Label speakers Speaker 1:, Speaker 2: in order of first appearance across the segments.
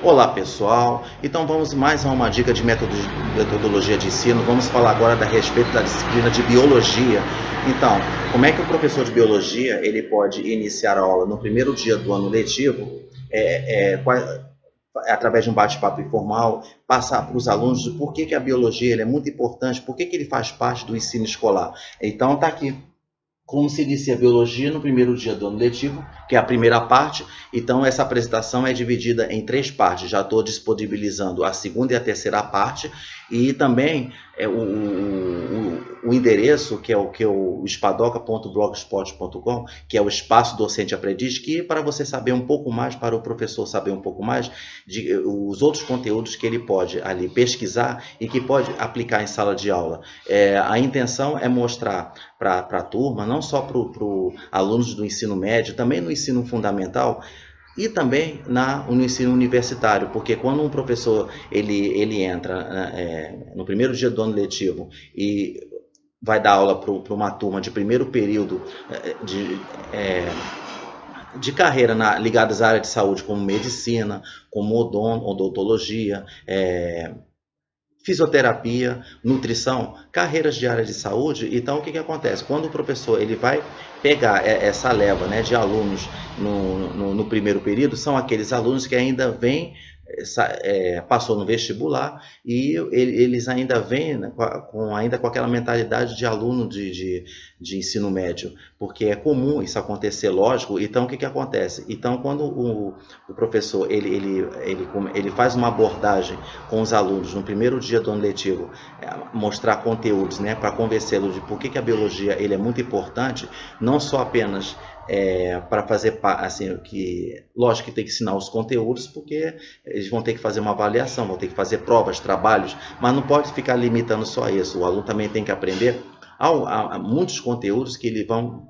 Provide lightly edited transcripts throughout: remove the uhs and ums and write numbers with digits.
Speaker 1: Olá pessoal, então vamos mais a uma dica de metodologia de ensino. Vamos falar agora a respeito da disciplina de biologia. Então, como é que o professor de biologia ele pode iniciar a aula no primeiro dia do ano letivo, através de um bate-papo informal, passar para os alunos de por que a biologia ele é muito importante, por que ele faz parte do ensino escolar. Então está aqui como se inicia a biologia no primeiro dia do ano letivo, que é a primeira parte. Então, essa apresentação é dividida em 3 partes. Já estou disponibilizando a segunda e a terceira parte. E também o endereço, que é o espadoca.blogspot.com, que é o Espaço Docente Aprendiz, que para você saber um pouco mais, para o professor saber um pouco mais, de os outros conteúdos que ele pode ali pesquisar e que pode aplicar em sala de aula. A intenção é mostrar para a turma, não só para os alunos do ensino médio, também no ensino fundamental e também no ensino universitário, porque quando um professor ele entra no primeiro dia do ano letivo e vai dar aula para uma turma de primeiro período de carreira ligadas à área de saúde, como medicina, como odontologia, fisioterapia, nutrição, carreiras de área de saúde. Então, o que acontece? Quando o professor ele vai pegar essa leva, né, de alunos no primeiro período, são aqueles alunos que ainda vêm, passou no vestibular e eles ainda vêm, né, com aquela mentalidade de aluno de ensino médio, porque é comum isso acontecer, lógico. Então, o que acontece? Então, quando o professor ele faz uma abordagem com os alunos no primeiro dia do ano letivo, mostrar conteúdos, né, para convencê-los de por que a biologia ele é muito importante, não só apenas para fazer assim, lógico que tem que ensinar os conteúdos, porque eles vão ter que fazer uma avaliação, vão ter que fazer provas, trabalhos, mas não pode ficar limitando só isso. O aluno também tem que aprender. Há muitos conteúdos que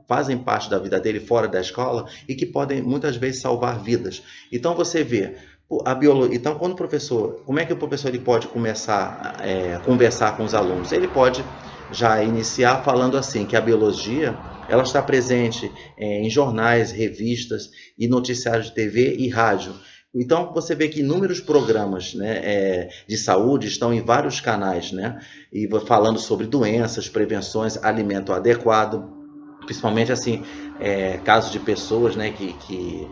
Speaker 1: fazem parte da vida dele fora da escola e que podem muitas vezes salvar vidas. Então você vê a biologia. Então, quando o professor, como é que o professor ele pode começar a conversar com os alunos? Ele pode já iniciar falando assim, que a biologia ela está presente em jornais, revistas e noticiários de TV e rádio. Então, você vê que inúmeros programas, né, de saúde estão em vários canais, né, e falando sobre doenças, prevenções, alimento adequado, principalmente assim, casos de pessoas, né, que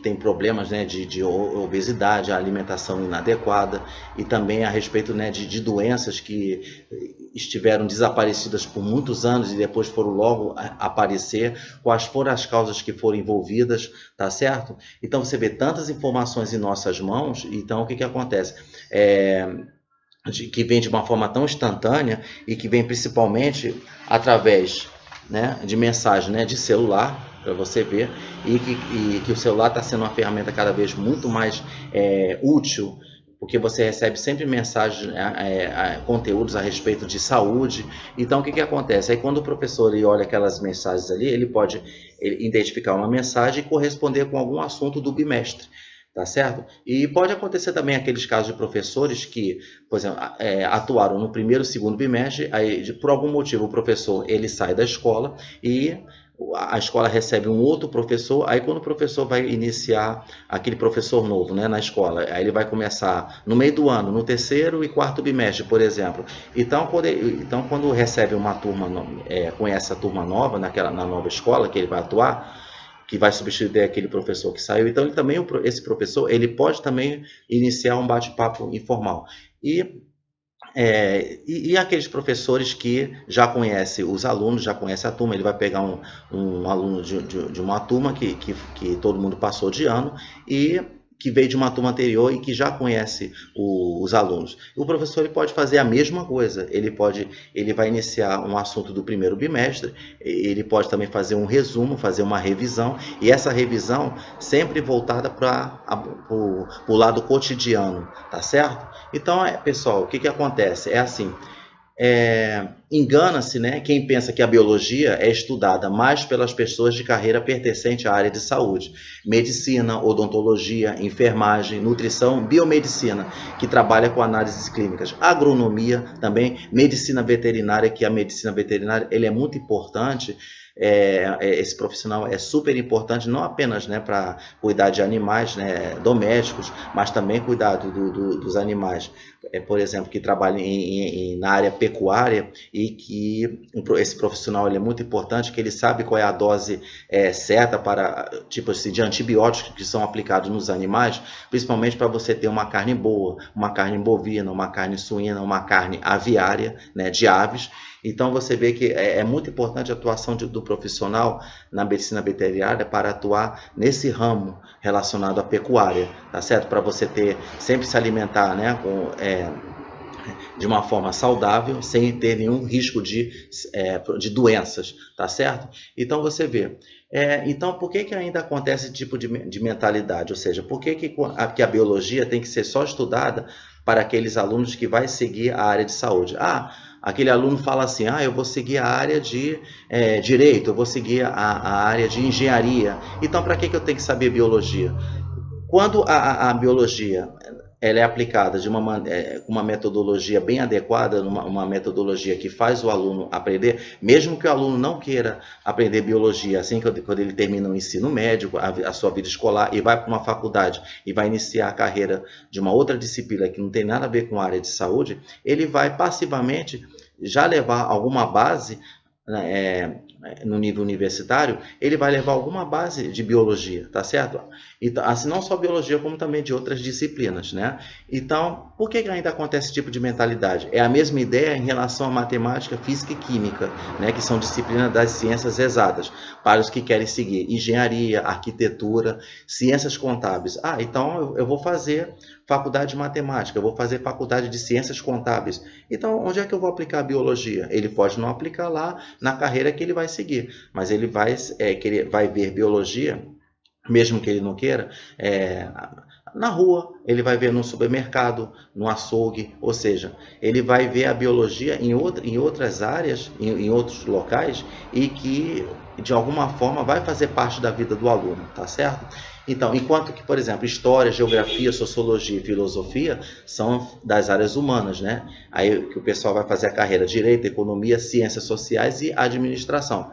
Speaker 1: tem problemas, né, de obesidade, alimentação inadequada, e também a respeito, né, de doenças que estiveram desaparecidas por muitos anos e depois foram logo aparecer, quais foram as causas que foram envolvidas, tá certo? Então você vê tantas informações em nossas mãos. Então o que acontece? Que vem de uma forma tão instantânea e que vem principalmente através, né, de mensagem, né, de celular, para você ver, e que o celular está sendo uma ferramenta cada vez muito mais útil, porque você recebe sempre mensagens, conteúdos a respeito de saúde. Então, o que acontece? Aí, quando o professor ele olha aquelas mensagens ali, ele pode identificar uma mensagem e corresponder com algum assunto do bimestre. Tá certo? E pode acontecer também aqueles casos de professores que, por exemplo, atuaram no primeiro e segundo bimestre, aí por algum motivo o professor ele sai da escola e a escola recebe um outro professor. Aí quando o professor vai iniciar aquele professor novo, né, na escola, aí ele vai começar no meio do ano, no terceiro e quarto bimestre, por exemplo. Então quando recebe uma turma, conhece a turma nova na nova escola que ele vai atuar, que vai substituir aquele professor que saiu, então esse professor ele pode também iniciar um bate-papo informal. E aqueles professores que já conhecem os alunos, já conhecem a turma, ele vai pegar um aluno de uma turma que todo mundo passou de ano e que veio de uma turma anterior e que já conhece os alunos. O professor ele pode fazer a mesma coisa. Ele vai iniciar um assunto do primeiro bimestre, ele pode também fazer um resumo, fazer uma revisão, e essa revisão sempre voltada para o lado cotidiano, tá certo? Então, pessoal, o que acontece? É assim, engana-se, né, quem pensa que a biologia é estudada mais pelas pessoas de carreira pertencente à área de saúde, medicina, odontologia, enfermagem, nutrição, biomedicina, que trabalha com análises clínicas, agronomia também, medicina veterinária, que a medicina veterinária ele é muito importante. Esse profissional é super importante, não apenas, né, para cuidar de animais, né, domésticos, mas também cuidar dos animais, por exemplo, que trabalham na área pecuária, e que esse profissional ele é muito importante, que ele sabe qual é a dose certa para, tipo assim, de antibióticos que são aplicados nos animais, principalmente para você ter uma carne boa, uma carne bovina, uma carne suína, uma carne aviária, né, de aves. Então você vê que é muito importante a atuação do profissional na medicina veterinária para atuar nesse ramo relacionado à pecuária, tá certo? Para você sempre se alimentar, né, de uma forma saudável, sem ter nenhum risco de doenças, tá certo? Então você vê. Então, por que ainda acontece esse tipo de mentalidade? Ou seja, por que a biologia tem que ser só estudada para aqueles alunos que vai seguir a área de saúde? Aquele aluno fala assim, eu vou seguir a área de direito, eu vou seguir a área de engenharia. Então, para que eu tenho que saber biologia? Quando a biologia ela é aplicada com uma metodologia bem adequada, uma metodologia que faz o aluno aprender, mesmo que o aluno não queira aprender biologia, assim quando ele termina o ensino médio, a sua vida escolar, e vai para uma faculdade e vai iniciar a carreira de uma outra disciplina que não tem nada a ver com a área de saúde, ele vai passivamente já levar alguma base, né, no nível universitário, ele vai levar alguma base de biologia, tá certo? Então, assim, não só biologia, como também de outras disciplinas, né? Então, por que ainda acontece esse tipo de mentalidade? É a mesma ideia em relação à matemática, física e química, né? Que são disciplinas das ciências exatas, para os que querem seguir engenharia, arquitetura, ciências contábeis. Então eu vou fazer faculdade de matemática, eu vou fazer faculdade de ciências contábeis. Então, onde é que eu vou aplicar a biologia? Ele pode não aplicar lá na carreira que ele vai seguir, mas ele vai ver biologia, mesmo que ele não queira, na rua, ele vai ver no supermercado, no açougue, ou seja, ele vai ver a biologia em outras áreas, em outros locais, e que de alguma forma vai fazer parte da vida do aluno, tá certo? Então, enquanto que, por exemplo, história, geografia, sociologia e filosofia são das áreas humanas, né? Aí que o pessoal vai fazer a carreira direito, economia, ciências sociais e administração.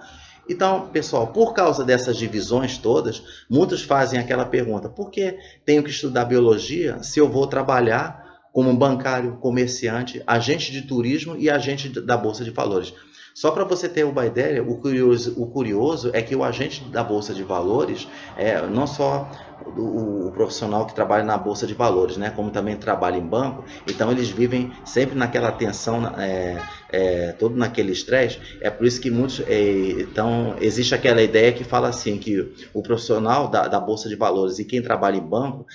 Speaker 1: Então, pessoal, por causa dessas divisões todas, muitos fazem aquela pergunta: por que tenho que estudar biologia se eu vou trabalhar como bancário, comerciante, agente de turismo e agente da Bolsa de Valores? Só para você ter uma ideia, o curioso é que o agente da Bolsa de Valores, não só o profissional que trabalha na Bolsa de Valores, né, como também trabalha em banco, então eles vivem sempre naquela tensão, todo naquele estresse. É por isso que muitos... então, existe aquela ideia que fala assim, que o profissional da Bolsa de Valores e quem trabalha em banco,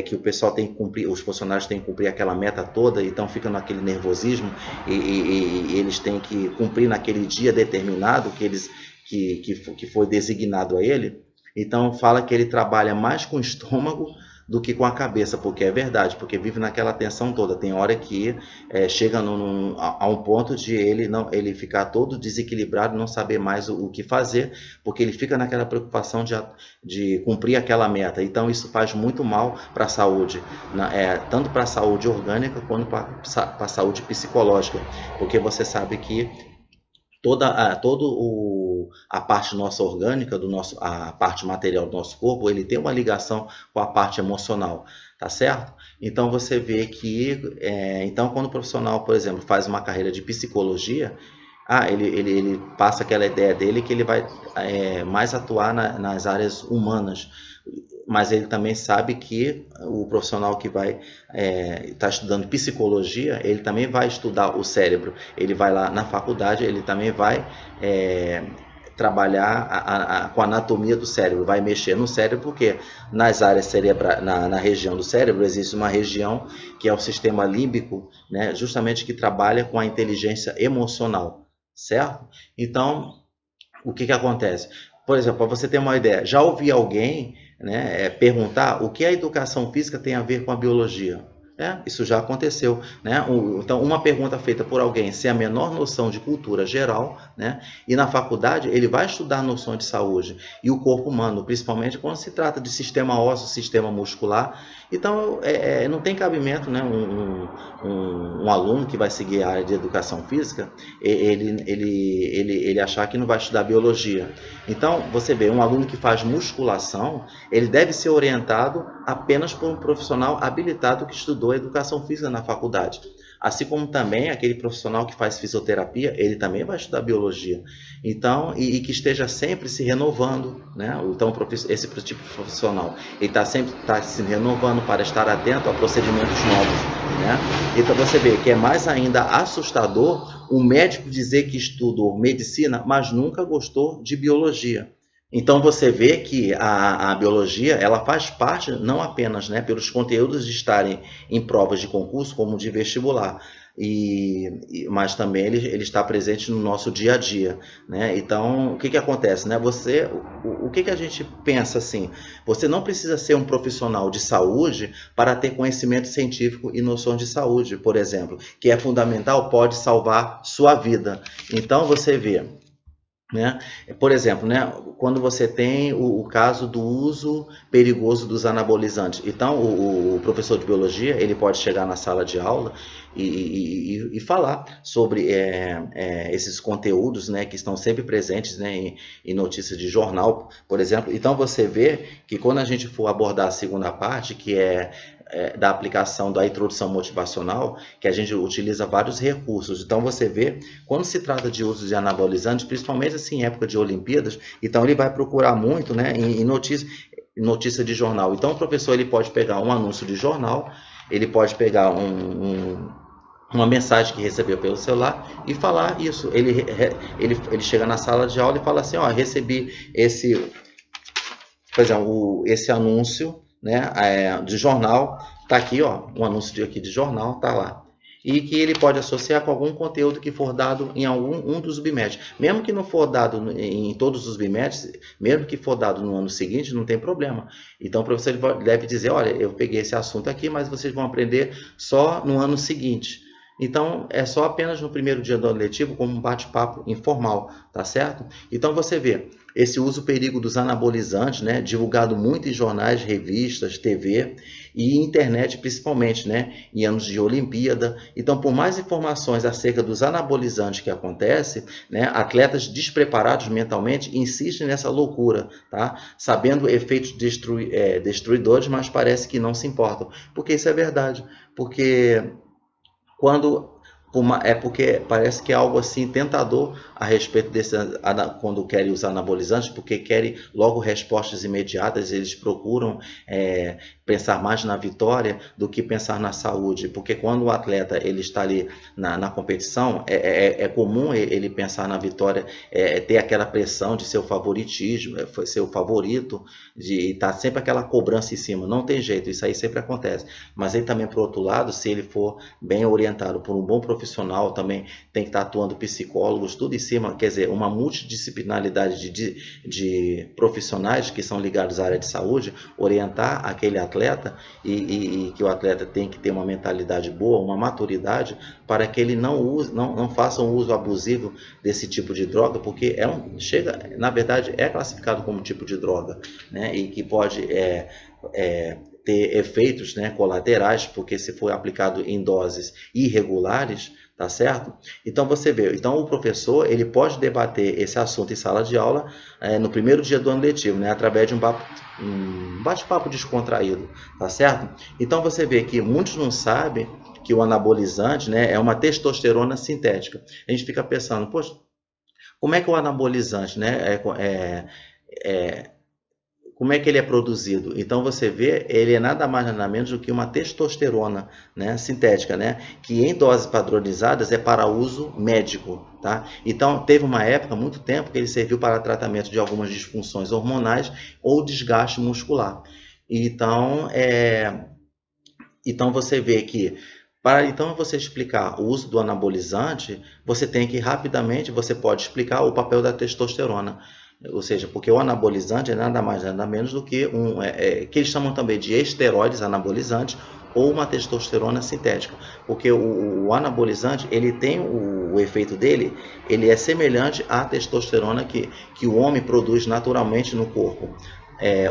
Speaker 1: que o pessoal tem que cumprir, os funcionários têm que cumprir aquela meta toda, então fica naquele nervosismo, e eles têm que cumprir naquele dia determinado que foi designado a ele. Então fala que ele trabalha mais com o estômago do que com a cabeça, porque é verdade, porque vive naquela tensão toda. Tem hora que chega a um ponto de ele ficar todo desequilibrado, não saber mais o que fazer, porque ele fica naquela preocupação de cumprir aquela meta. Então isso faz muito mal para a saúde, tanto para a saúde orgânica quanto para a saúde psicológica, porque você sabe que a parte nossa orgânica, a parte material do nosso corpo, ele tem uma ligação com a parte emocional, tá certo? Então você vê que, então quando o profissional, por exemplo, faz uma carreira de psicologia, ele passa aquela ideia dele que ele vai mais atuar nas áreas humanas, mas ele também sabe que o profissional que vai estar estudando psicologia, ele também vai estudar o cérebro. Ele vai lá na faculdade, ele também vai trabalhar com a anatomia do cérebro, vai mexer no cérebro, porque nas áreas cerebrais, na região do cérebro, existe uma região que é o sistema límbico, né, justamente que trabalha com a inteligência emocional, certo? Então, o que acontece? Por exemplo, para você ter uma ideia, já ouvi alguém, né, perguntar o que a educação física tem a ver com a biologia. Isso já aconteceu, né? Então, uma pergunta feita por alguém sem a menor noção de cultura geral, né? E na faculdade ele vai estudar noções de saúde e o corpo humano, principalmente quando se trata de sistema ósseo, sistema muscular. Então, não tem cabimento, né? Um aluno que vai seguir a área de educação física, ele achar que não vai estudar biologia. Então, você vê, um aluno que faz musculação, ele deve ser orientado apenas por um profissional habilitado que estudou educação física na faculdade. Assim como também aquele profissional que faz fisioterapia, ele também vai estudar biologia. Então, e que esteja sempre se renovando, né? Então, esse tipo de profissional, ele está sempre se renovando para estar atento a procedimentos novos, né? Então, você vê que é mais ainda assustador um médico dizer que estudou medicina, mas nunca gostou de biologia. Então você vê que a biologia ela faz parte não apenas, né, pelos conteúdos de estarem em provas de concurso, como de vestibular, mas também ele está presente no nosso dia a dia, né? Então o que acontece, né? O que a gente pensa assim? Você não precisa ser um profissional de saúde para ter conhecimento científico e noções de saúde, por exemplo, que é fundamental, pode salvar sua vida. Então você vê, né? Por exemplo, né, quando você tem o caso do uso perigoso dos anabolizantes, então o professor de biologia ele pode chegar na sala de aula e falar sobre esses conteúdos, né, que estão sempre presentes, né, em notícias de jornal, por exemplo. Então você vê que quando a gente for abordar a segunda parte, que da aplicação da introdução motivacional, que a gente utiliza vários recursos. Então você vê, quando se trata de uso de anabolizantes, principalmente assim em época de Olimpíadas, então ele vai procurar muito, né, em notícia de jornal. Então o professor ele pode pegar um anúncio de jornal, ele pode pegar uma mensagem que recebeu pelo celular e falar isso. Ele chega na sala de aula e fala assim, ó, recebi esse anúncio, né, de jornal, tá aqui, ó, um anúncio aqui de jornal, tá lá. E que ele pode associar com algum conteúdo que for dado em um dos bimestres. Mesmo que não for dado em todos os bimestres, mesmo que for dado no ano seguinte, não tem problema. Então o professor deve dizer, olha, eu peguei esse assunto aqui, mas vocês vão aprender só no ano seguinte. Então, é só apenas no primeiro dia do ano letivo, como um bate-papo informal, tá certo? Então, você vê esse uso perigo dos anabolizantes, né, divulgado muito em jornais, revistas, TV e internet, principalmente, né, em anos de Olimpíada. Então, por mais informações acerca dos anabolizantes que acontece, né, atletas despreparados mentalmente insistem nessa loucura, tá? Sabendo efeitos destruidores, mas parece que não se importam. Porque isso é verdade. Porque porque parece que é algo assim tentador a respeito quando querem usar anabolizantes, porque querem logo respostas imediatas, eles procuram pensar mais na vitória do que pensar na saúde, porque quando o atleta ele está ali na competição, é comum ele pensar na vitória, ter aquela pressão de seu favoritismo, seu favorito, de estar sempre aquela cobrança em cima, não tem jeito, isso aí sempre acontece, mas ele também, por outro lado, se ele for bem orientado por um bom profissional, também tem que estar atuando psicólogos, tudo em cima, quer dizer, uma multidisciplinaridade de profissionais que são ligados à área de saúde, orientar aquele atleta e que o atleta tem que ter uma mentalidade boa, uma maturidade, para que ele não faça um uso abusivo desse tipo de droga, porque na verdade, é classificado como tipo de droga, né? E que pode ter efeitos, né, colaterais, porque se for aplicado em doses irregulares, tá certo? Então você vê, então o professor ele pode debater esse assunto em sala de aula no primeiro dia do ano letivo, né, através de um bate-papo descontraído, tá certo? Então você vê que muitos não sabem que o anabolizante, né, é uma testosterona sintética. A gente fica pensando, poxa, como é que o anabolizante, né, como é que ele é produzido? Então você vê, ele é nada mais nada menos do que uma testosterona, né, sintética, né, que em doses padronizadas é para uso médico, tá? Então teve uma época, muito tempo, que ele serviu para tratamento de algumas disfunções hormonais ou desgaste muscular. Então você vê que para você explicar o uso do anabolizante, você tem que rapidamente, você pode explicar o papel da testosterona. Ou seja, porque o anabolizante é nada mais nada menos do que que eles chamam também de esteroides anabolizantes ou uma testosterona sintética, porque o anabolizante, ele tem o efeito dele, ele é semelhante à testosterona que o homem produz naturalmente no corpo.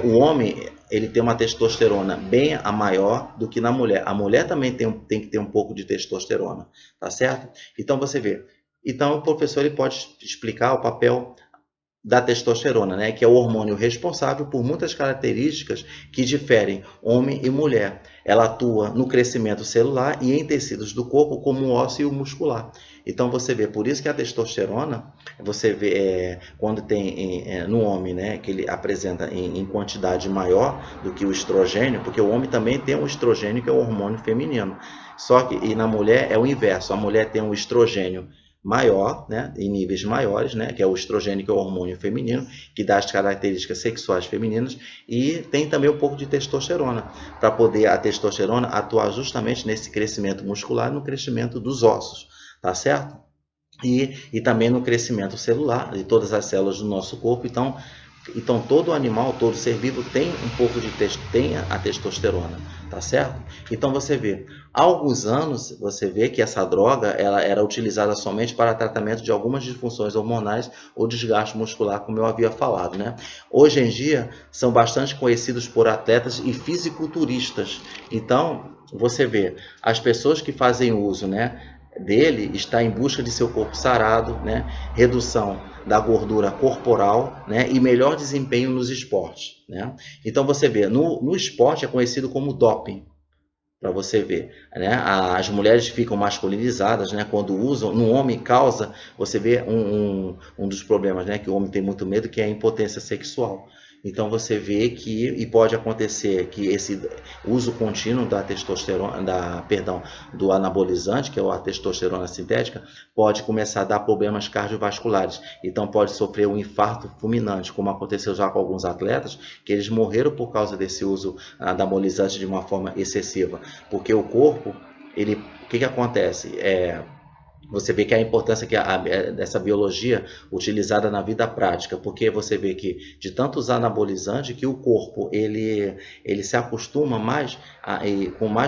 Speaker 1: O homem, ele tem uma testosterona bem a maior do que na mulher. A mulher também tem que ter um pouco de testosterona, tá certo? Então você vê. Então o professor ele pode explicar o papel da testosterona, né, que é o hormônio responsável por muitas características que diferem homem e mulher. Ela atua no crescimento celular e em tecidos do corpo como o ósseo e o muscular. Então você vê, por isso que a testosterona, você vê quando tem no homem, né, que ele apresenta em quantidade maior do que o estrogênio, porque o homem também tem um estrogênio que é o hormônio feminino. Só que e na mulher é o inverso, a mulher tem um estrogênio maior, né, em níveis maiores, né, que é o estrogênio, que é o hormônio feminino, que dá as características sexuais femininas, e tem também um pouco de testosterona, para poder a testosterona atuar justamente nesse crescimento muscular, no crescimento dos ossos, tá certo? E também no crescimento celular de todas as células do nosso corpo. Então todo animal, todo ser vivo tem um pouco de tem a testosterona, tá certo? Então você vê, há alguns anos você vê que essa droga ela era utilizada somente para tratamento de algumas disfunções hormonais ou desgaste muscular, como eu havia falado, né? Hoje em dia são bastante conhecidos por atletas e fisiculturistas. Então você vê, as pessoas que fazem uso, né, dele está em busca de seu corpo sarado, né, redução da gordura corporal, né, e melhor desempenho nos esportes, né? Então você vê, no esporte é conhecido como doping, para você ver, né? As mulheres ficam masculinizadas, né, quando usam. No homem causa, você vê um dos problemas, né, que o homem tem muito medo, que é a impotência sexual. Então você vê que, e pode acontecer que esse uso contínuo da testosterona, do anabolizante, que é a testosterona sintética, pode começar a dar problemas cardiovasculares. Então pode sofrer um infarto fulminante, como aconteceu já com alguns atletas, que eles morreram por causa desse uso anabolizante de uma forma excessiva. Porque o corpo, o que acontece? Você vê que a importância dessa biologia utilizada na vida prática, porque você vê que de tantos anabolizantes que o corpo ele se acostuma mais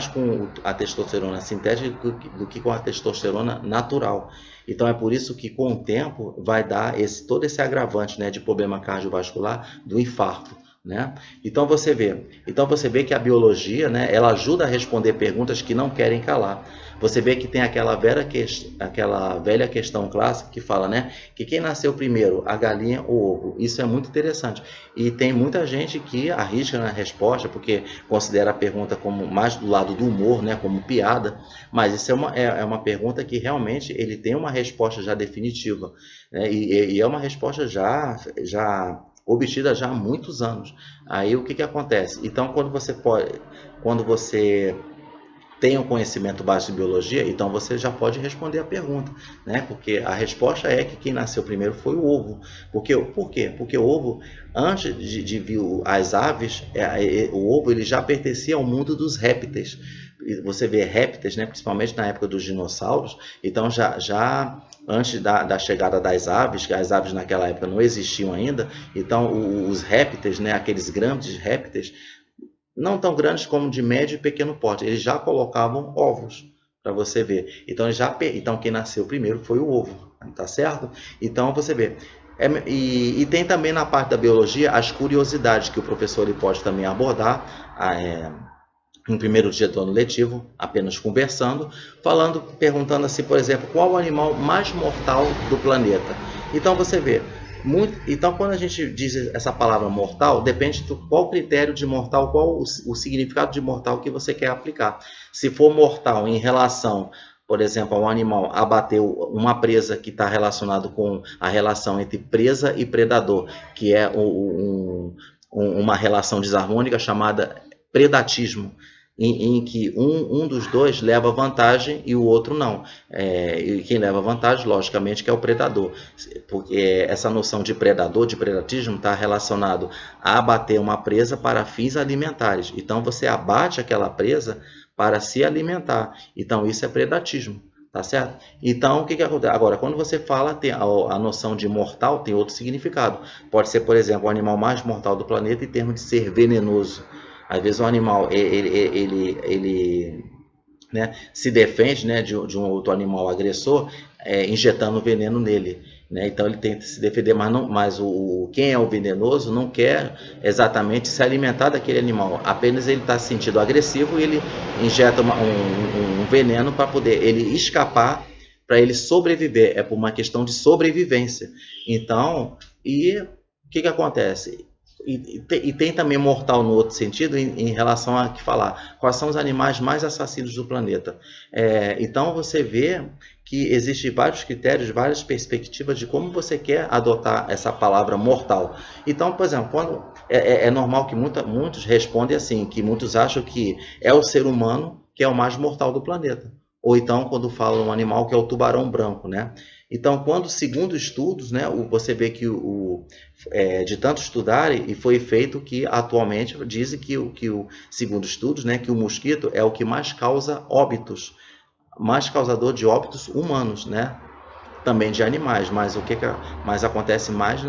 Speaker 1: com a testosterona sintética do que com a testosterona natural. Então é por isso que com o tempo vai dar todo esse agravante, né, de problema cardiovascular, do infarto. Né? Então você vê que a biologia, né, ela ajuda a responder perguntas que não querem calar. Você vê que tem aquela velha questão clássica que fala, né, que quem nasceu primeiro, a galinha ou o ovo. Isso é muito interessante. E tem muita gente que arrisca na resposta porque considera a pergunta como mais do lado do humor, né, como piada. Mas isso é uma pergunta que realmente ele tem uma resposta já definitiva, né, e é uma resposta já obtida já há muitos anos. Aí o que acontece? Então quando você tem um conhecimento básico de biologia, então você já pode responder a pergunta, né? Porque a resposta é que quem nasceu primeiro foi o ovo. Por quê? Porque o ovo, antes de vir as aves, o ovo ele já pertencia ao mundo dos répteis. Você vê répteis, né, principalmente na época dos dinossauros, então já antes da chegada das aves, que as aves naquela época não existiam ainda, então os répteis, né, aqueles grandes répteis, não tão grandes como de médio e pequeno porte, eles já colocavam ovos, para você ver. Então quem nasceu primeiro foi o ovo, tá certo? Então você vê. E tem também na parte da biologia as curiosidades que o professor ele pode também abordar no primeiro dia do ano letivo, apenas conversando, perguntando assim, por exemplo, qual o animal mais mortal do planeta. Então você vê. Então, quando a gente diz essa palavra mortal, depende de qual critério de mortal, qual o significado de mortal que você quer aplicar. Se for mortal em relação, por exemplo, a um animal abateu uma presa que está relacionado com a relação entre presa e predador, que é uma relação desarmônica chamada predatismo, em que um dos dois leva vantagem e o outro não. E quem leva vantagem, logicamente, que é o predador. Porque essa noção de predador, de predatismo, está relacionado a abater uma presa para fins alimentares. Então, você abate aquela presa para se alimentar. Então, isso é predatismo. Tá certo? Então, o que que acontece? Agora, quando você fala, tem a noção de mortal tem outro significado. Pode ser, por exemplo, o animal mais mortal do planeta em termos de ser venenoso. Às vezes o animal, né, se defende, né, de um outro animal agressor, injetando veneno nele. Né? Então ele tenta se defender, mas quem é o venenoso não quer exatamente se alimentar daquele animal. Apenas ele está se sentindo agressivo e ele injeta um veneno para poder ele escapar, para ele sobreviver. É por uma questão de sobrevivência. Então, e o que acontece? E tem também mortal no outro sentido em relação a que falar quais são os animais mais assassinos do planeta. Então você vê que existem vários critérios, várias perspectivas de como você quer adotar essa palavra mortal. Então, por exemplo, quando é normal que muitos respondem assim, que muitos acham que é o ser humano que é o mais mortal do planeta. Ou então, quando falam um animal que é o tubarão branco, né? Então, quando, segundo estudos, né, você vê que de tanto estudarem, e foi feito que atualmente dizem que segundo estudos, né, que o mosquito é o que mais causa óbitos, mais causador de óbitos humanos, né? Também de animais, mas mas acontece mais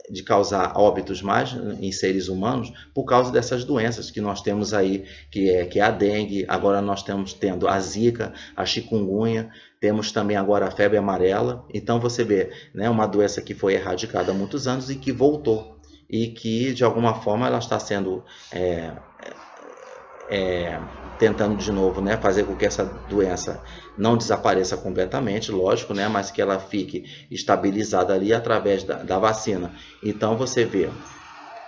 Speaker 1: de causar óbitos mais em seres humanos por causa dessas doenças que nós temos aí, que é a dengue, agora nós estamos tendo a zika, a chikungunya, temos também agora a febre amarela. Então você vê, né, uma doença que foi erradicada há muitos anos e que voltou, e que de alguma forma ela está sendo tentando de novo, né, fazer com que essa doença não desapareça completamente, lógico, né, mas que ela fique estabilizada ali através da vacina. Então você vê,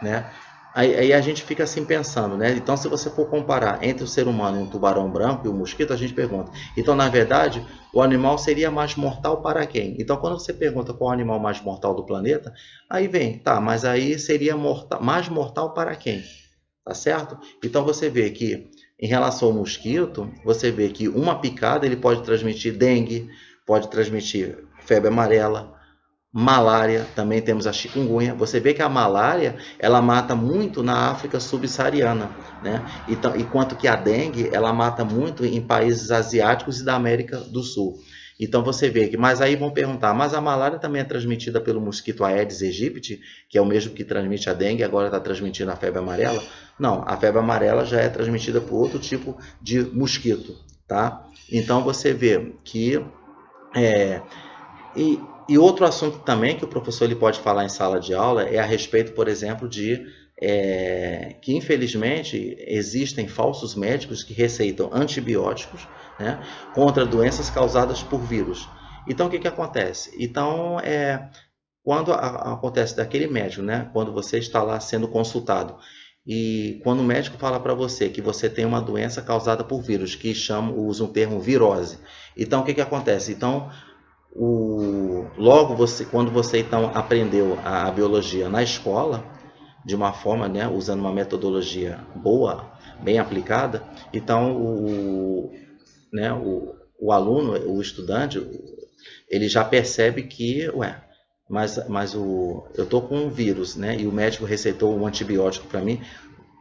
Speaker 1: né, aí a gente fica assim pensando, né, então se você for comparar entre o ser humano e um tubarão branco e o mosquito, a gente pergunta, então na verdade o animal seria mais mortal para quem? Então quando você pergunta qual é o animal mais mortal do planeta, aí vem, tá, mas aí seria mais mortal para quem? Tá certo? Então você vê que em relação ao mosquito, você vê que uma picada ele pode transmitir dengue, pode transmitir febre amarela, malária, também temos a chikungunya. Você vê que a malária ela mata muito na África subsaariana, né? Então, enquanto que a dengue ela mata muito em países asiáticos e da América do Sul. Então você vê que, mas aí vão perguntar, mas a malária também é transmitida pelo mosquito Aedes aegypti, que é o mesmo que transmite a dengue, agora está transmitindo a febre amarela? Não, a febre amarela já é transmitida por outro tipo de mosquito, tá? Então você vê que e outro assunto também que o professor ele pode falar em sala de aula é a respeito, por exemplo, de que infelizmente existem falsos médicos que receitam antibióticos, né, contra doenças causadas por vírus. Então o que acontece? Então quando acontece daquele médico, né, quando você está lá sendo consultado e quando o médico fala para você que você tem uma doença causada por vírus, que usa um termo virose, então o que acontece? Então logo quando você então aprendeu a biologia na escola, de uma forma, né, usando uma metodologia boa, bem aplicada, então o aluno, o estudante, ele já percebe que, mas eu estou com um vírus, né, e o médico receitou um antibiótico para mim.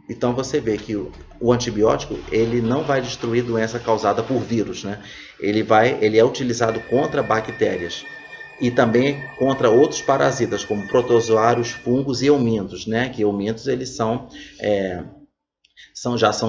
Speaker 1: Então você vê que o antibiótico ele não vai destruir doença causada por vírus, né? Ele é utilizado contra bactérias e também contra outros parasitas como protozoários, fungos e eumintos, né? Que eumintos eles são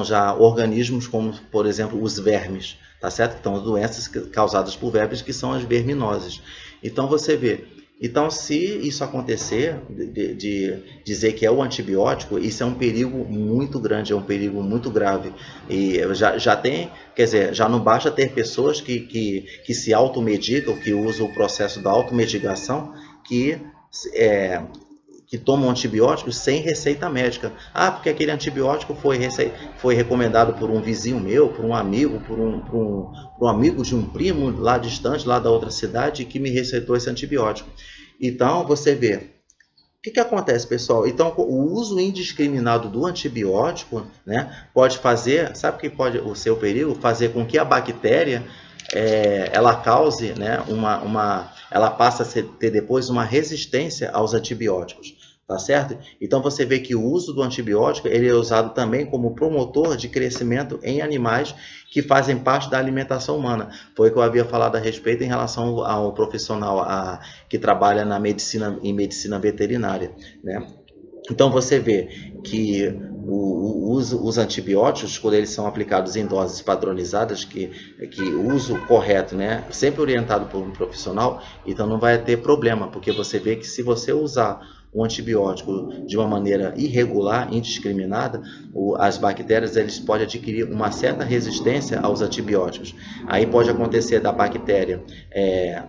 Speaker 1: já organismos como, por exemplo, os vermes, tá certo? Então doenças causadas por vermes que são as verminoses. Então você vê. Então, se isso acontecer, de dizer que é o antibiótico, isso é um perigo muito grande, é um perigo muito grave. E já tem, quer dizer, já não basta ter pessoas que se automedicam, que usam o processo da automedicação, que tomam antibióticos sem receita médica. Ah, porque aquele antibiótico foi recomendado por um vizinho meu, por um amigo, por um amigo de um primo lá distante, lá da outra cidade, que me receitou esse antibiótico. Então, você vê. O que acontece, pessoal? Então, o uso indiscriminado do antibiótico, né, pode fazer, sabe o que pode o seu perigo? Fazer com que a bactéria ela cause, né, ela passa a ter depois uma resistência aos antibióticos, Tá certo? Então você vê que o uso do antibiótico ele é usado também como promotor de crescimento em animais que fazem parte da alimentação humana. Foi o que eu havia falado a respeito em relação ao profissional que trabalha em medicina veterinária, né? Então você vê que os antibióticos, quando eles são aplicados em doses padronizadas, que o uso correto, né, sempre orientado por um profissional, então não vai ter problema, porque você vê que se você usar um antibiótico de uma maneira irregular, indiscriminada, as bactérias eles podem adquirir uma certa resistência aos antibióticos. Aí pode acontecer da bactéria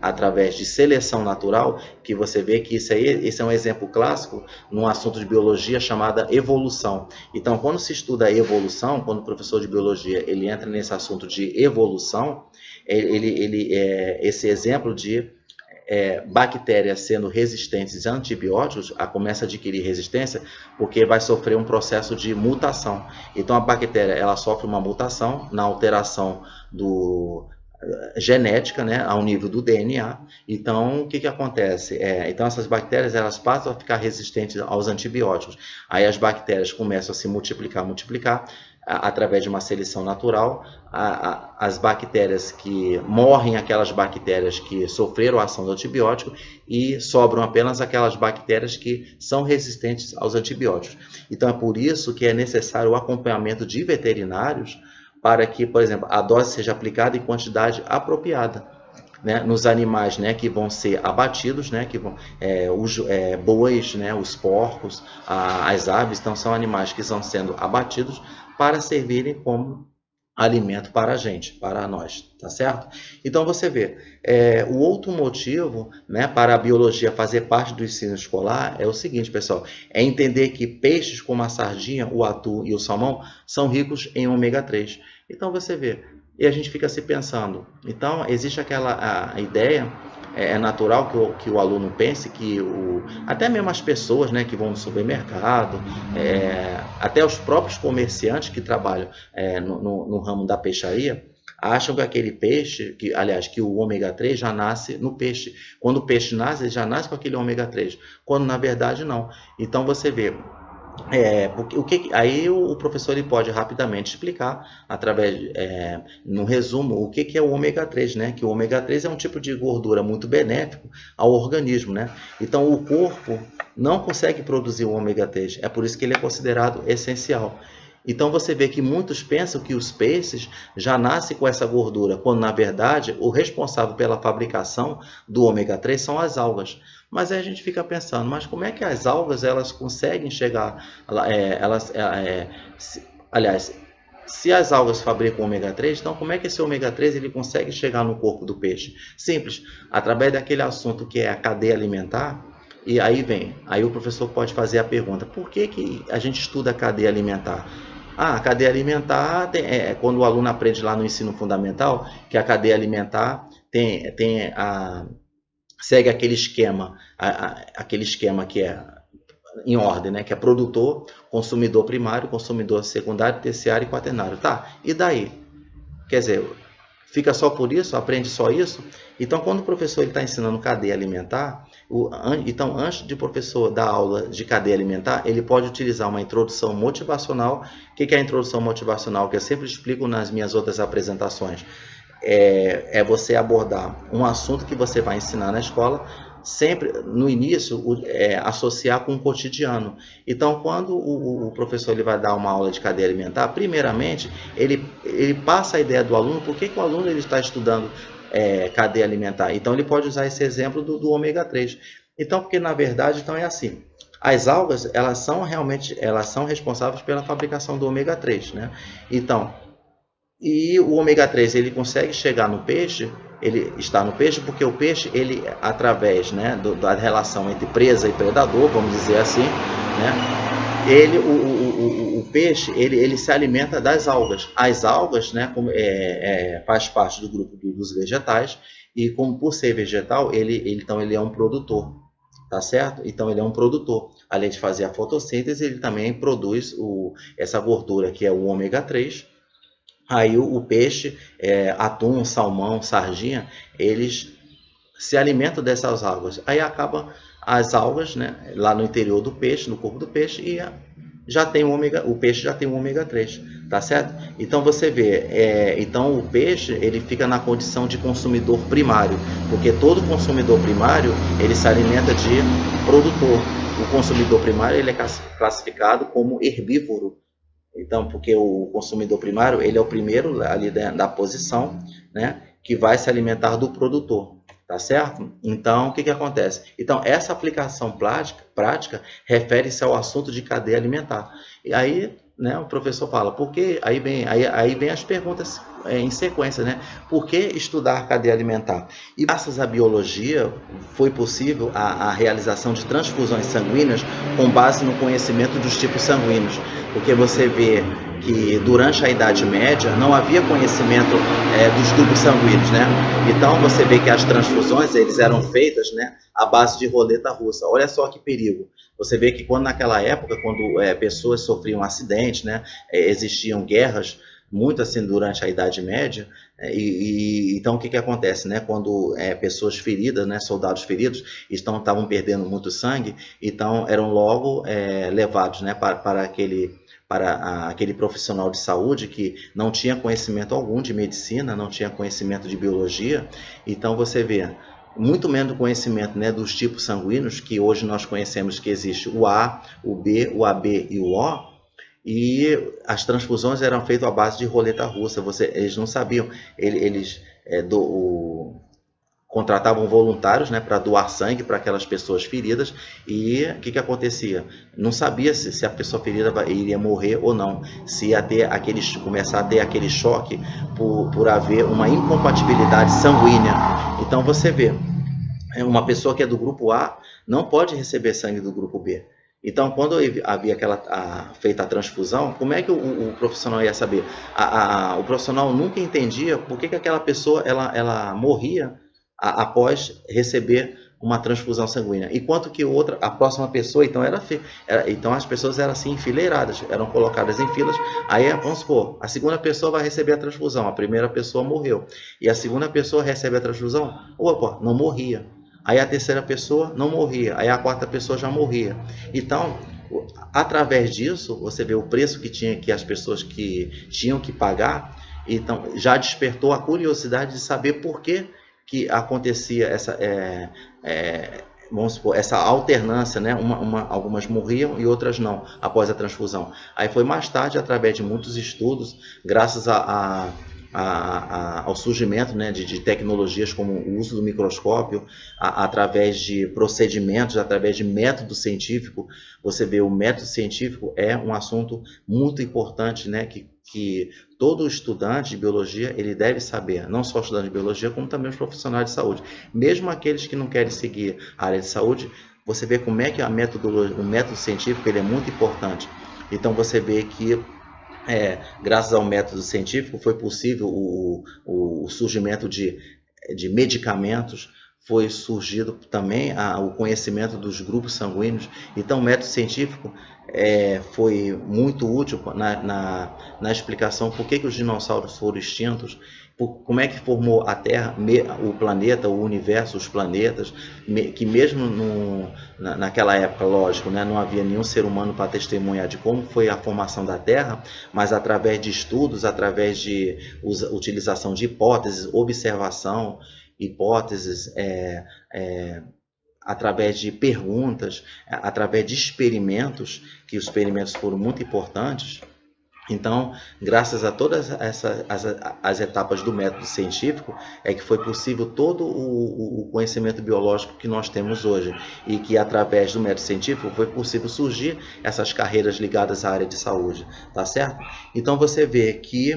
Speaker 1: através de seleção natural, que você vê que esse é um exemplo clássico num assunto de biologia chamada evolução. Então, quando se estuda a evolução, quando o professor de biologia ele entra nesse assunto de evolução, esse exemplo de bactérias sendo resistentes a antibióticos, começa a adquirir resistência porque vai sofrer um processo de mutação. Então a bactéria ela sofre uma mutação na alteração genética, né, ao nível do DNA. Então o que acontece? Então essas bactérias elas passam a ficar resistentes aos antibióticos. Aí as bactérias começam a se multiplicar através de uma seleção natural. As bactérias que morrem, aquelas bactérias que sofreram a ação do antibiótico, e sobram apenas aquelas bactérias que são resistentes aos antibióticos. Então é por isso que é necessário o acompanhamento de veterinários para que, por exemplo, a dose seja aplicada em quantidade apropriada, né, nos animais, né, que vão ser abatidos, né, que vão, os bois, né, os porcos, as aves, então são animais que estão sendo abatidos para servirem como alimento para a gente, para nós, tá certo? Então você vê, o outro motivo, né, para a biologia fazer parte do ensino escolar é o seguinte, pessoal, é entender que peixes como a sardinha, o atum e o salmão são ricos em ômega 3. Então você vê, e a gente fica se pensando, então existe aquela ideia, é natural que o aluno pense que até mesmo as pessoas, né, que vão no supermercado, até os próprios comerciantes que trabalham no ramo da peixaria, acham que aquele peixe, que o ômega 3 já nasce no peixe. Quando o peixe nasce, ele já nasce com aquele ômega 3, quando na verdade não. Então você vê, aí o professor ele pode rapidamente explicar, através, no resumo, o que é o ômega 3, né? Que o ômega 3 é um tipo de gordura muito benéfico ao organismo, né? Então o corpo não consegue produzir o ômega 3, é por isso que ele é considerado essencial. Então você vê que muitos pensam que os peixes já nascem com essa gordura, quando na verdade o responsável pela fabricação do ômega 3 são as algas. Mas aí a gente fica pensando, mas como é que as algas elas conseguem chegar, aliás, se as algas fabricam ômega 3, então como é que esse ômega 3 ele consegue chegar no corpo do peixe? Simples, através daquele assunto que é a cadeia alimentar. E aí o professor pode fazer a pergunta, por que a gente estuda a cadeia alimentar? A cadeia alimentar, quando o aluno aprende lá no ensino fundamental, que a cadeia alimentar segue aquele esquema que é em ordem, né? Que é produtor, consumidor primário, consumidor secundário, terciário e quaternário. Tá, e daí? Quer dizer, fica só por isso? Aprende só isso? Então, quando o professor está ensinando cadeia alimentar, então, antes de o professor dar aula de cadeia alimentar, ele pode utilizar uma introdução motivacional. O que é a introdução motivacional? Que eu sempre explico nas minhas outras apresentações. É você abordar um assunto que você vai ensinar na escola, sempre no início associar com o cotidiano. Então, quando o professor ele vai dar uma aula de cadeia alimentar, primeiramente ele passa a ideia do aluno, por que o aluno ele está estudando cadeia alimentar. Então ele pode usar esse exemplo do ômega 3. Então, porque na verdade então é assim, as algas elas são responsáveis pela fabricação do ômega 3, né? Então, e o ômega 3 ele consegue chegar no peixe, ele está no peixe porque o peixe, ele através, né, da relação entre presa e predador, vamos dizer assim, né, o peixe ele se alimenta das algas. As algas, né, faz parte do grupo dos vegetais, e como por ser vegetal, então ele é um produtor, tá certo? Então ele é um produtor. Além de fazer a fotossíntese, ele também produz essa gordura que é o ômega 3. Aí o peixe, atum, salmão, sardinha, eles se alimentam dessas algas. Aí acaba as algas, né, lá no interior do peixe, no corpo do peixe, e já tem o peixe já tem o ômega 3, tá certo? Então você vê, então o peixe ele fica na condição de consumidor primário, porque todo consumidor primário ele se alimenta de produtor. O consumidor primário ele é classificado como herbívoro. Então, porque o consumidor primário ele é o primeiro ali da posição, né, que vai se alimentar do produtor, tá certo? Então, o que acontece? Então, essa aplicação prática refere-se ao assunto de cadeia alimentar. E aí, né, o professor fala, por que? Aí vem as perguntas em sequência, né? Por que estudar cadeia alimentar? E graças à biologia foi possível a realização de transfusões sanguíneas com base no conhecimento dos tipos sanguíneos, porque você vê que durante a Idade Média não havia conhecimento dos grupos sanguíneos, né? Então você vê que as transfusões eles eram feitas, né, à base de roleta russa. Olha só que perigo. Você vê que quando naquela época, quando pessoas sofriam acidentes, né, existiam guerras, muito assim durante a Idade Média, então o que acontece, né? Quando pessoas feridas, né, soldados feridos, estavam perdendo muito sangue, então eram logo levados, né, para aquele profissional de saúde que não tinha conhecimento algum de medicina, não tinha conhecimento de biologia. Então você vê muito menos conhecimento, né, dos tipos sanguíneos, que hoje nós conhecemos que existe o A, o B, o AB e o O, e as transfusões eram feitas à base de roleta russa. Eles não sabiam, eles contratavam voluntários, né, para doar sangue para aquelas pessoas feridas, e o que acontecia? Não sabia se a pessoa ferida iria morrer ou não, se ia ter começar a ter aquele choque por haver uma incompatibilidade sanguínea. Então você vê, uma pessoa que é do grupo A não pode receber sangue do grupo B. Então, quando havia feita a transfusão, como é que o profissional ia saber? O profissional nunca entendia por que aquela pessoa ela morria após receber uma transfusão sanguínea. Enquanto que a próxima pessoa, então as pessoas eram assim enfileiradas, eram colocadas em filas. Aí, vamos supor, a segunda pessoa vai receber a transfusão, a primeira pessoa morreu. E a segunda pessoa recebe a transfusão, opa, não morria. Aí a terceira pessoa não morria, aí a quarta pessoa já morria. Então, através disso, você vê o preço que as pessoas que tinham que pagar, então já despertou a curiosidade de saber por que acontecia vamos supor, essa alternância, né? Algumas morriam e outras não, após a transfusão. Aí foi mais tarde, através de muitos estudos, graças ao surgimento, né, de tecnologias como o uso do microscópio, através de procedimentos, através de método científico. Você vê, o método científico é um assunto muito importante, né, que todo estudante de biologia ele deve saber, não só o estudante de biologia, como também os profissionais de saúde. Mesmo aqueles que não querem seguir a área de saúde, você vê como é que o método científico ele é muito importante. Então você vê que graças ao método científico foi possível o surgimento de medicamentos, foi surgido também o conhecimento dos grupos sanguíneos. Então o método científico foi muito útil na explicação por que os dinossauros foram extintos, como é que formou a Terra, o planeta, o universo, os planetas, que mesmo naquela época, lógico, né, não havia nenhum ser humano para testemunhar de como foi a formação da Terra, mas através de estudos, através de utilização de hipóteses, observação, hipóteses, através de perguntas, através de experimentos, que os experimentos foram muito importantes. Então, graças a todas as etapas do método científico, é que foi possível todo o conhecimento biológico que nós temos hoje, e que através do método científico foi possível surgir essas carreiras ligadas à área de saúde, tá certo? Então você vê que,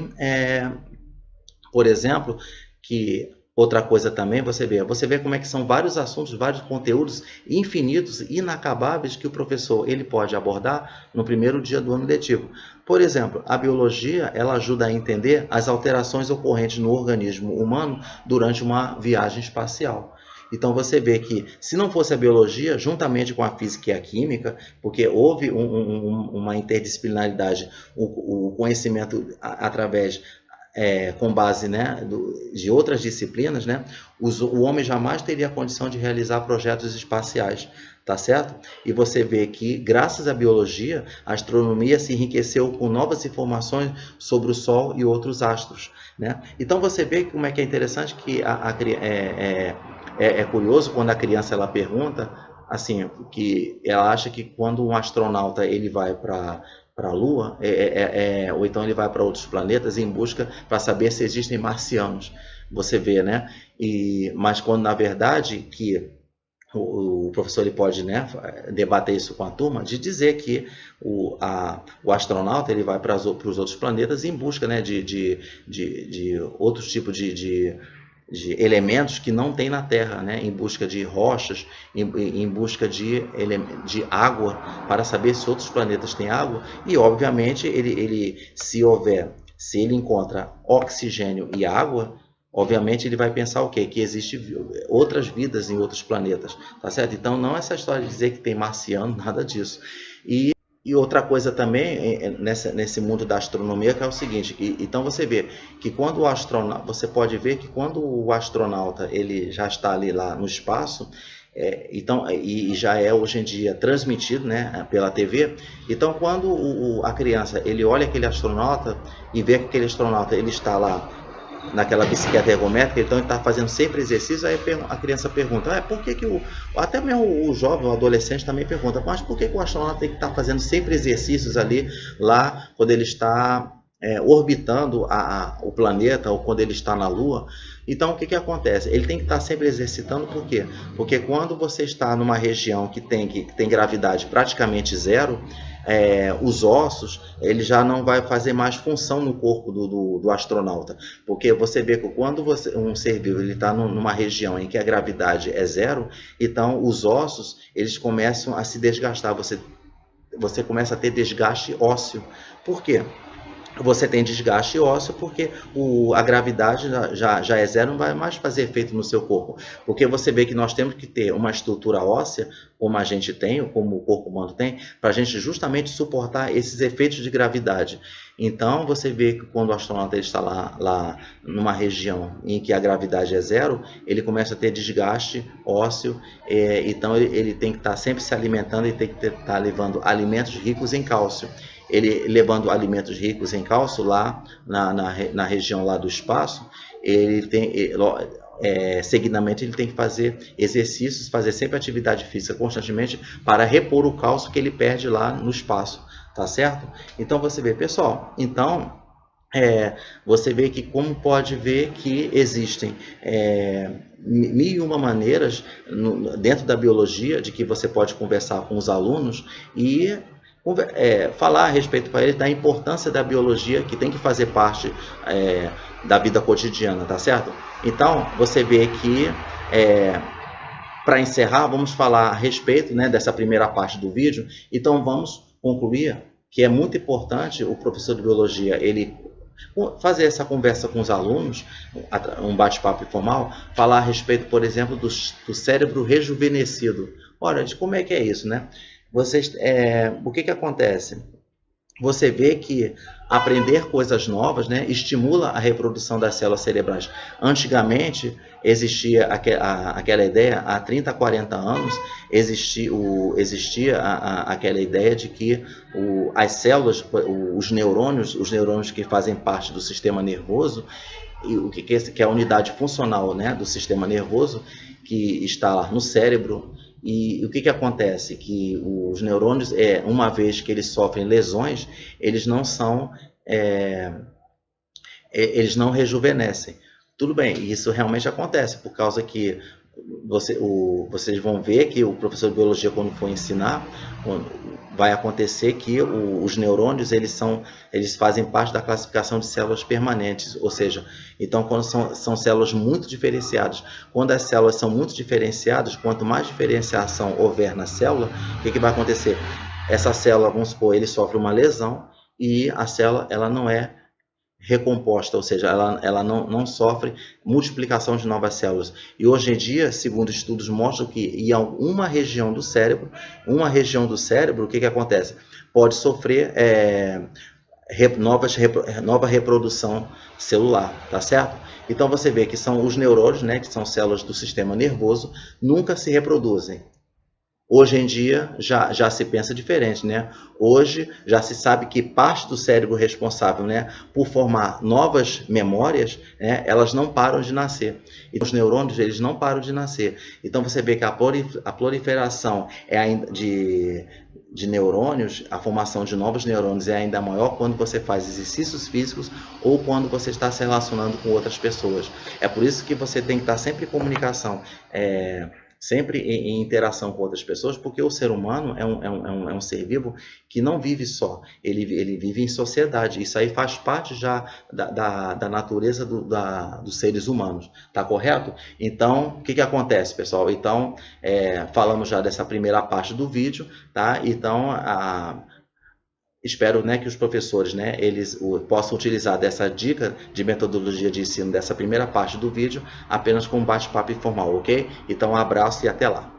Speaker 1: por exemplo, que outra coisa também, você vê como é que são vários assuntos, vários conteúdos infinitos, inacabáveis, que o professor ele pode abordar no primeiro dia do ano letivo. Por exemplo, a biologia ela ajuda a entender as alterações ocorrentes no organismo humano durante uma viagem espacial. Então você vê que, se não fosse a biologia, juntamente com a física e a química, porque houve uma interdisciplinaridade, o conhecimento através com base, né, de outras disciplinas, né, o homem jamais teria a condição de realizar projetos espaciais, tá certo? E você vê que, graças à biologia, a astronomia se enriqueceu com novas informações sobre o Sol e outros astros, né? Então você vê como é que é interessante que é curioso quando a criança ela pergunta, assim, que ela acha que quando um astronauta ele vai para a Lua, ou então ele vai para outros planetas em busca para saber se existem marcianos. Você vê, né? Mas quando na verdade que o professor ele pode, né, debater isso com a turma, de dizer que o astronauta ele vai para os outros planetas em busca, né, de outros tipos de elementos que não tem na Terra, né, em busca de rochas, em busca de água, para saber se outros planetas têm água, e obviamente se ele encontra oxigênio e água, obviamente ele vai pensar o quê? Que existe outras vidas em outros planetas, tá certo? Então não é essa história de dizer que tem marciano, nada disso. E outra coisa também nesse mundo da astronomia que é o seguinte, então você vê que quando o astronauta, você pode ver que quando o astronauta ele já está ali lá no espaço, então, e já é hoje em dia transmitido, né, pela TV. Então quando a criança ele olha aquele astronauta e vê que aquele astronauta ele está lá naquela bicicleta ergométrica, então ele está fazendo sempre exercício, aí a criança pergunta, por que até mesmo o jovem, o adolescente também pergunta, mas por que o astronauta tem que estar fazendo sempre exercícios ali, lá, quando ele está orbitando o planeta, ou quando ele está na Lua? Então o que acontece? Ele tem que estar sempre exercitando, por quê? Porque quando você está numa região que tem gravidade praticamente zero, os ossos, ele já não vai fazer mais função no corpo do astronauta, porque você vê que quando um ser vivo está numa região em que a gravidade é zero, então os ossos eles começam a se desgastar, você começa a ter desgaste ósseo. Por quê? Você tem desgaste ósseo porque a gravidade já é zero, não vai mais fazer efeito no seu corpo. Porque você vê que nós temos que ter uma estrutura óssea, como a gente tem, como o corpo humano tem, para a gente justamente suportar esses efeitos de gravidade. Então, você vê que quando o astronauta ele está lá numa região em que a gravidade é zero, ele começa a ter desgaste ósseo, então ele tem que estar sempre se alimentando e tem que estar levando alimentos ricos em cálcio. Ele levando alimentos ricos em cálcio lá na região lá do espaço, ele tem seguidamente ele tem que fazer exercícios, fazer sempre atividade física constantemente para repor o cálcio que ele perde lá no espaço, tá certo? Então você vê, pessoal, então você vê que como pode ver que existem mil e uma maneiras dentro da biologia de que você pode conversar com os alunos e falar a respeito para eles da importância da biologia que tem que fazer parte da vida cotidiana, tá certo? Então, você vê que, para encerrar, vamos falar a respeito, né, dessa primeira parte do vídeo. Então, vamos concluir que é muito importante o professor de biologia, ele fazer essa conversa com os alunos, um bate-papo informal, falar a respeito, por exemplo, do cérebro rejuvenescido. Ora, de como é que é isso, né? O que acontece? Você vê que aprender coisas novas, né, estimula a reprodução das células cerebrais. Antigamente, existia aquela ideia, há 30, 40 anos, existia aquela ideia de que as células, os neurônios que fazem parte do sistema nervoso, que é a unidade funcional, né, do sistema nervoso, que está lá no cérebro. E o que acontece? Que os neurônios, uma vez que eles sofrem lesões, eles não rejuvenescem. Tudo bem, isso realmente acontece, por causa que vocês vão ver que o professor de biologia, quando for ensinar, vai acontecer que os neurônios eles fazem parte da classificação de células permanentes, ou seja, então quando são células muito diferenciadas. Quando as células são muito diferenciadas, quanto mais diferenciação houver na célula, o que vai acontecer? Essa célula, vamos supor, ele sofre uma lesão e a célula ela não é recomposta, ou seja, ela não sofre multiplicação de novas células. E hoje em dia, segundo estudos, mostram que em uma região do cérebro, o que acontece? Pode sofrer nova reprodução celular, tá certo? Então você vê que são os neurônios, né, que são células do sistema nervoso, nunca se reproduzem. Hoje em dia já se pensa diferente, né? Hoje já se sabe que parte do cérebro responsável, né, por formar novas memórias, né, elas não param de nascer. E os neurônios, eles não param de nascer. Então você vê que a proliferação de neurônios, a formação de novos neurônios é ainda maior quando você faz exercícios físicos ou quando você está se relacionando com outras pessoas. É por isso que você tem que estar sempre em comunicação, sempre em interação com outras pessoas, porque o ser humano é um ser vivo que não vive só, ele vive em sociedade. Isso aí faz parte já da natureza dos seres humanos, tá correto? Então, o que acontece, pessoal? Então, falamos já dessa primeira parte do vídeo, tá? Então, espero, né, que os professores, né, eles possam utilizar dessa dica de metodologia de ensino dessa primeira parte do vídeo apenas como bate-papo informal, ok? Então, um abraço e até lá.